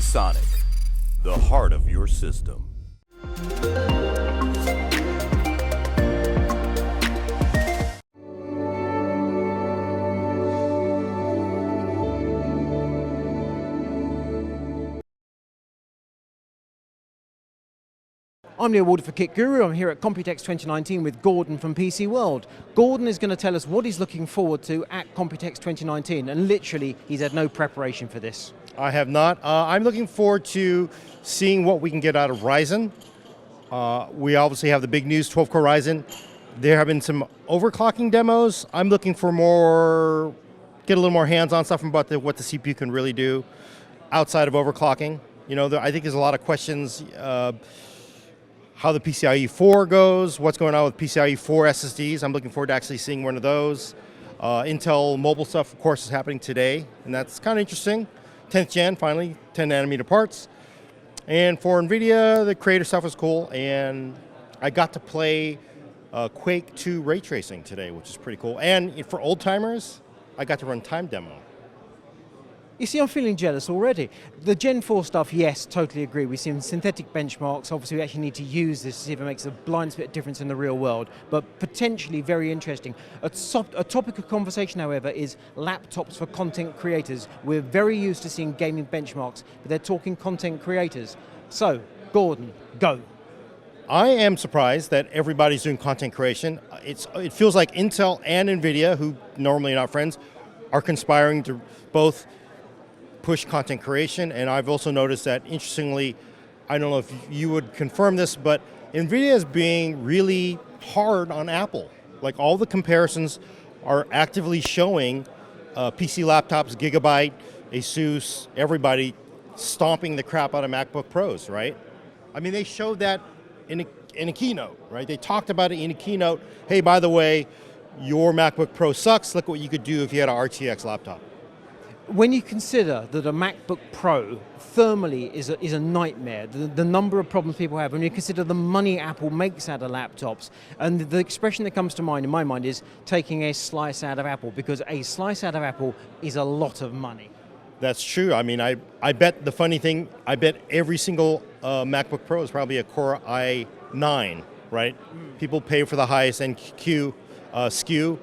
Sonic, the heart of your system. I'm the awarded for Kit Guru. I'm here at Computex 2019 with Gordon from PCWORLD. Gordon is going to tell us what he's looking forward to at Computex 2019, and literally he's had no preparation for this. I have not. I'm looking forward to seeing what we can get out of Ryzen. We obviously have the big news, 12-core Ryzen. There have been some overclocking demos. I'm looking for get a little more hands-on stuff about what the CPU can really do outside of overclocking. You know, I think there's a lot of questions. How the PCIe 4 goes, what's going on with PCIe 4 SSDs. I'm looking forward to actually seeing one of those. Intel mobile stuff, of course, is happening today, and that's kind of interesting. 10th gen, finally, 10 nanometer parts. And for Nvidia, the creator stuff was cool, and I got to play Quake 2 ray tracing today, which is pretty cool. And for old timers, I got to run time demo. You see, I'm feeling jealous already. The Gen 4 stuff, yes, totally agree. We've seen synthetic benchmarks. Obviously, we actually need to use this to see if it makes a blind bit of difference in the real world, but potentially very interesting. A topic of conversation, however, is laptops for content creators. We're very used to seeing gaming benchmarks, but they're talking content creators. So, Gordon, go. I am surprised that everybody's doing content creation. It feels like Intel and Nvidia, who normally are not friends, are conspiring to both push content creation, and I've also noticed that, interestingly, I don't know if you would confirm this, but Nvidia is being really hard on Apple. Like, all the comparisons are actively showing PC laptops, Gigabyte, Asus, everybody stomping the crap out of MacBook Pros, right? I mean, they showed that in a keynote, right? They talked about it in a keynote. Hey, by the way, your MacBook Pro sucks. Look what you could do if you had an RTX laptop. When you consider that a MacBook Pro thermally is a nightmare, the number of problems people have, when you consider the money Apple makes out of laptops, and the expression that comes to mind in my mind is taking a slice out of Apple, because a slice out of Apple is a lot of money. That's true. I mean, I bet the funny thing, I bet every single MacBook Pro is probably a Core i9, right? People pay for the highest end SKU,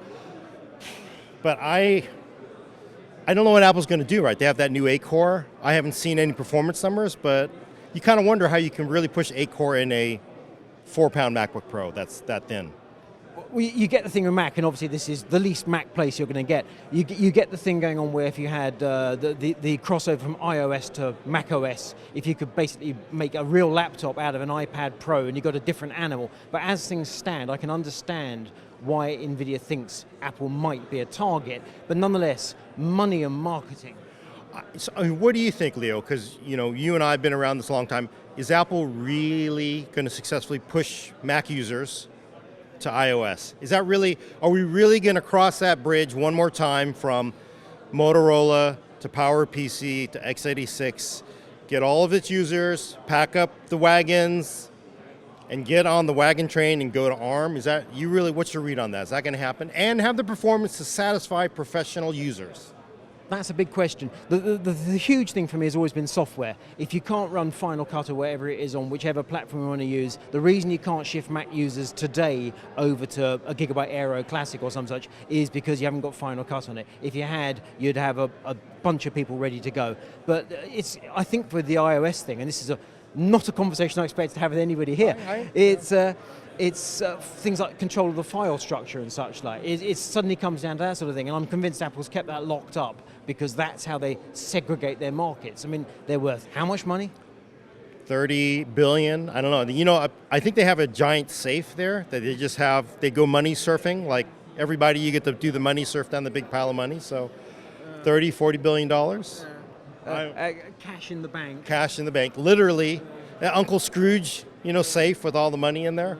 but I don't know what Apple's going to do, right? They have that new 8-core. I haven't seen any performance numbers, but you kind of wonder how you can really push 8-core in a 4-pound MacBook Pro that's that thin. Well, you get the thing with Mac, and obviously this is the least Mac place you're going to get. You get the thing going on where if you had the crossover from iOS to macOS, if you could basically make a real laptop out of an iPad Pro and you got a different animal. But as things stand, I can understand why Nvidia thinks Apple might be a target, but nonetheless, money and marketing. So, I mean, what do you think, Leo? Because you and I have been around this a long time. Is Apple really going to successfully push Mac users to iOS? Are we really going to cross that bridge one more time from Motorola to PowerPC to x86, get all of its users, pack up the wagons, and get on the wagon train and go to ARM? What's your read on that? Is that going to happen? And have the performance to satisfy professional users? That's a big question. The huge thing for me has always been software. If you can't run Final Cut or whatever it is on whichever platform you want to use, the reason you can't shift Mac users today over to a Gigabyte Aero Classic or some such is because you haven't got Final Cut on it. If you had, you'd have a bunch of people ready to go. But I think with the iOS thing, and this is not a conversation I expect to have with anybody here. It's things like control of the file structure and such like. It suddenly comes down to that sort of thing, and I'm convinced Apple's kept that locked up because that's how they segregate their markets. I mean, they're worth how much money? 30 billion, I don't know. I think they have a giant safe there that they go money surfing. Like everybody, you get to do the money surf down the big pile of money. So 30, 40 billion dollars. Cash in the bank. Cash in the bank, literally. Uncle Scrooge, safe with all the money in there.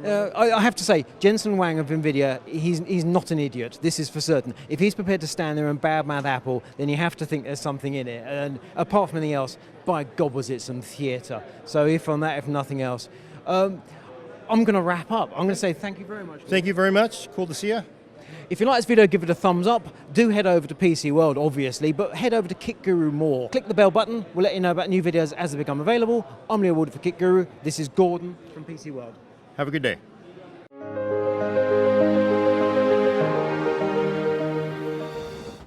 I have to say, Jensen Huang of Nvidia, he's not an idiot. This is for certain. If he's prepared to stand there and badmouth Apple, then you have to think there's something in it. And apart from anything else, by God, was it some theatre. So if nothing else, I'm going to wrap up. I'm going to say thank you very much. Thank you very much. Cool to see you. If you like this video, give it a thumbs up. Do head over to PC World, obviously, but head over to Kit Guru more. Click the bell button. We'll let you know about new videos as they become available. I'm Leo Ward for Kit Guru. This is Gordon from PC World. Have a good day.